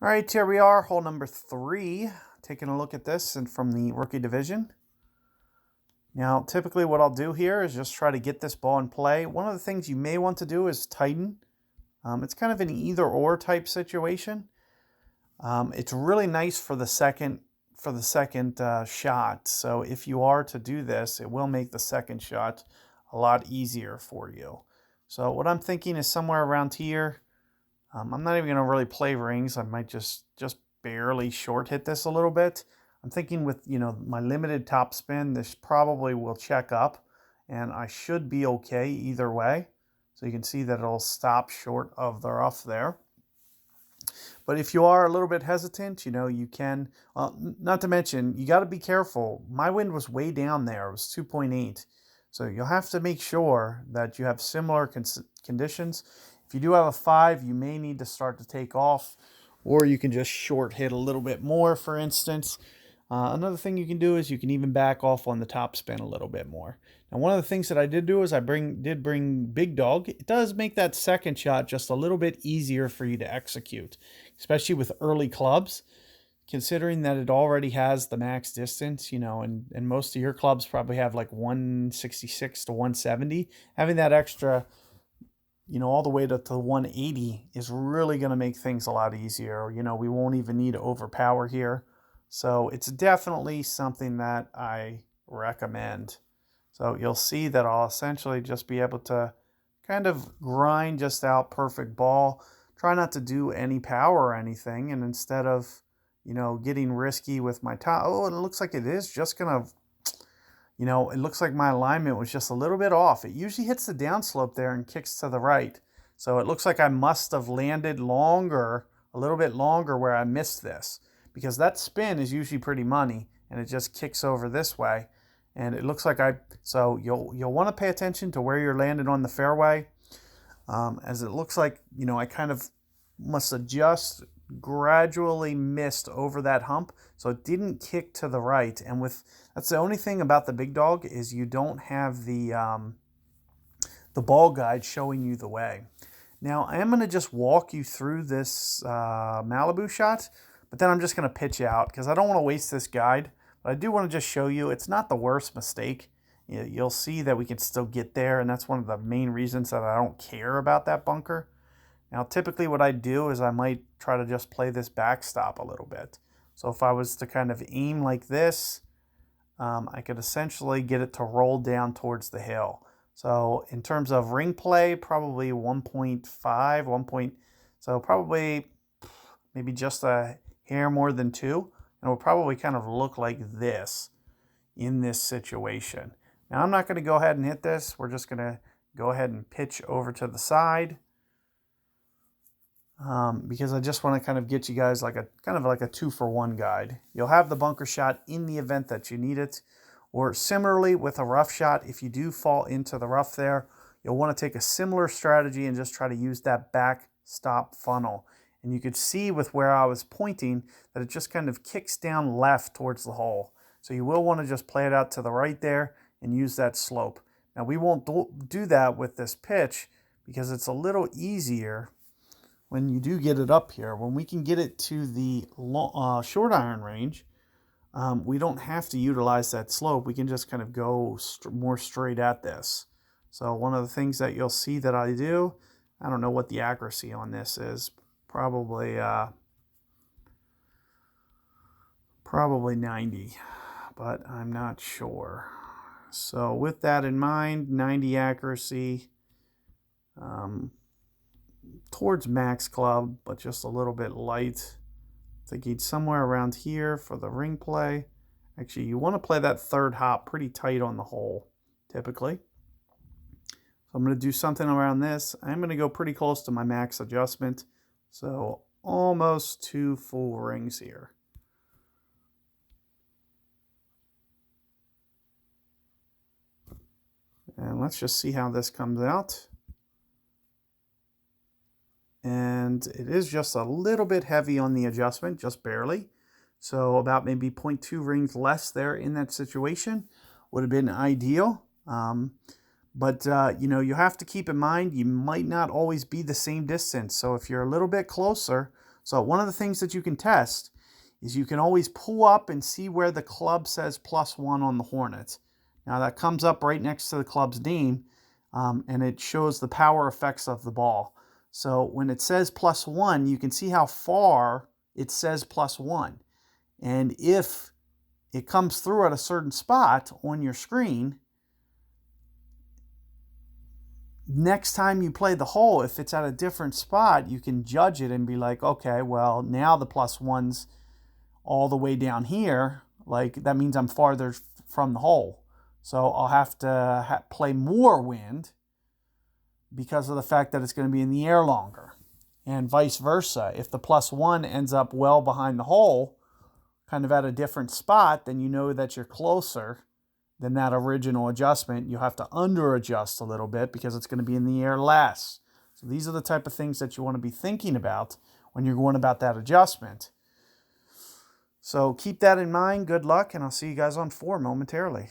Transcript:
All right, here we are, hole number 3, taking a look at this and from the rookie division. Now, typically what I'll do here is just try to get this ball in play. One of the things you may want to do is tighten. It's kind of an either-or type situation. It's really nice for the second shot. So if you are to do this, it will make the second shot a lot easier for you. So what I'm thinking is somewhere around here. I'm not even going to really play rings. I might just barely short hit this a little bit. I'm thinking with, my limited top spin, this probably will check up, and I should be okay either way. So you can see that it'll stop short of the rough there. But if you are a little bit hesitant, you can, not to mention, you got to be careful. My wind was way down there. It was 2.8. So you'll have to make sure that you have similar conditions. If you do have a 5, you may need to start to take off, or you can just short hit a little bit more, for instance. Another thing you can do is you can even back off on the top spin a little bit more. Now, one of the things that I did do is I did bring Big Dog. It does make that second shot just a little bit easier for you to execute, especially with early clubs, considering that it already has the max distance, and most of your clubs probably have like 166 to 170. Having that extra, all the way to 180 is really going to make things a lot easier. We won't even need to overpower here. So it's definitely something that I recommend. So you'll see that I'll essentially just be able to kind of grind just out perfect ball. Try not to do any power or anything. And instead of, getting risky with my top, it looks like it is just going to, it looks like my alignment was just a little bit off. It usually hits the downslope there and kicks to the right. So it looks like I must have landed a little bit longer where I missed this, because that spin is usually pretty money and it just kicks over this way. And it looks like so you'll want to pay attention to where you're landed on the fairway. As it looks like, I kind of must have just gradually missed over that hump, so it didn't kick to the right. And that's the only thing about the Big Dog, is you don't have the ball guide showing you the way. Now I am going to just walk you through this Malibu shot, but then I'm just going to pitch out because I don't want to waste this guide. But I do want to just show you it's not the worst mistake. You'll see that we can still get there, and that's one of the main reasons that I don't care about that bunker. Now, typically what I do is I might try to just play this backstop a little bit. So if I was to kind of aim like this, I could essentially get it to roll down towards the hill. So in terms of ring play, probably 1.5, so probably maybe just a hair more than 2. And it will probably kind of look like this in this situation. Now, I'm not going to go ahead and hit this. We're just going to go ahead and pitch over to the side. Because I just want to kind of get you guys like a 2-for-1 guide. You'll have the bunker shot in the event that you need it. Or similarly with a rough shot, if you do fall into the rough there, you'll want to take a similar strategy and just try to use that backstop funnel. And you could see with where I was pointing that it just kind of kicks down left towards the hole. So you will want to just play it out to the right there and use that slope. Now we won't do that with this pitch because it's a little easier when you do get it up here. When we can get it to the short iron range, we don't have to utilize that slope. We can just kind of go more straight at this. So one of the things that you'll see that I do, I don't know what the accuracy on this is, probably 90, but I'm not sure. So with that in mind, 90 accuracy, towards max club, but just a little bit light. Thinking somewhere around here for the ring play. Actually, you want to play that third hop pretty tight on the hole, typically. So I'm going to do something around this. I'm going to go pretty close to my max adjustment. So almost 2 full rings here. And let's just see how this comes out. And it is just a little bit heavy on the adjustment, just barely. So about maybe 0.2 rings less there in that situation would have been ideal. But you have to keep in mind, you might not always be the same distance. So if you're a little bit closer, So one of the things that you can test is you can always pull up and see where the club says +1 on the Hornet. Now that comes up right next to the club's name, and it shows the power effects of the ball. So when it says +1, you can see how far it says +1. And if it comes through at a certain spot on your screen, next time you play the hole, if it's at a different spot, you can judge it and be like, okay, well, now the +1's all the way down here. Like, that means I'm farther from the hole. So I'll have to play more wind because of the fact that it's going to be in the air longer. And vice versa. If the +1 ends up well behind the hole, kind of at a different spot, then you know that you're closer than that original adjustment. You have to under adjust a little bit because it's going to be in the air less. So these are the type of things that you want to be thinking about when you're going about that adjustment. So keep that in mind. Good luck, and I'll see you guys on 4 momentarily.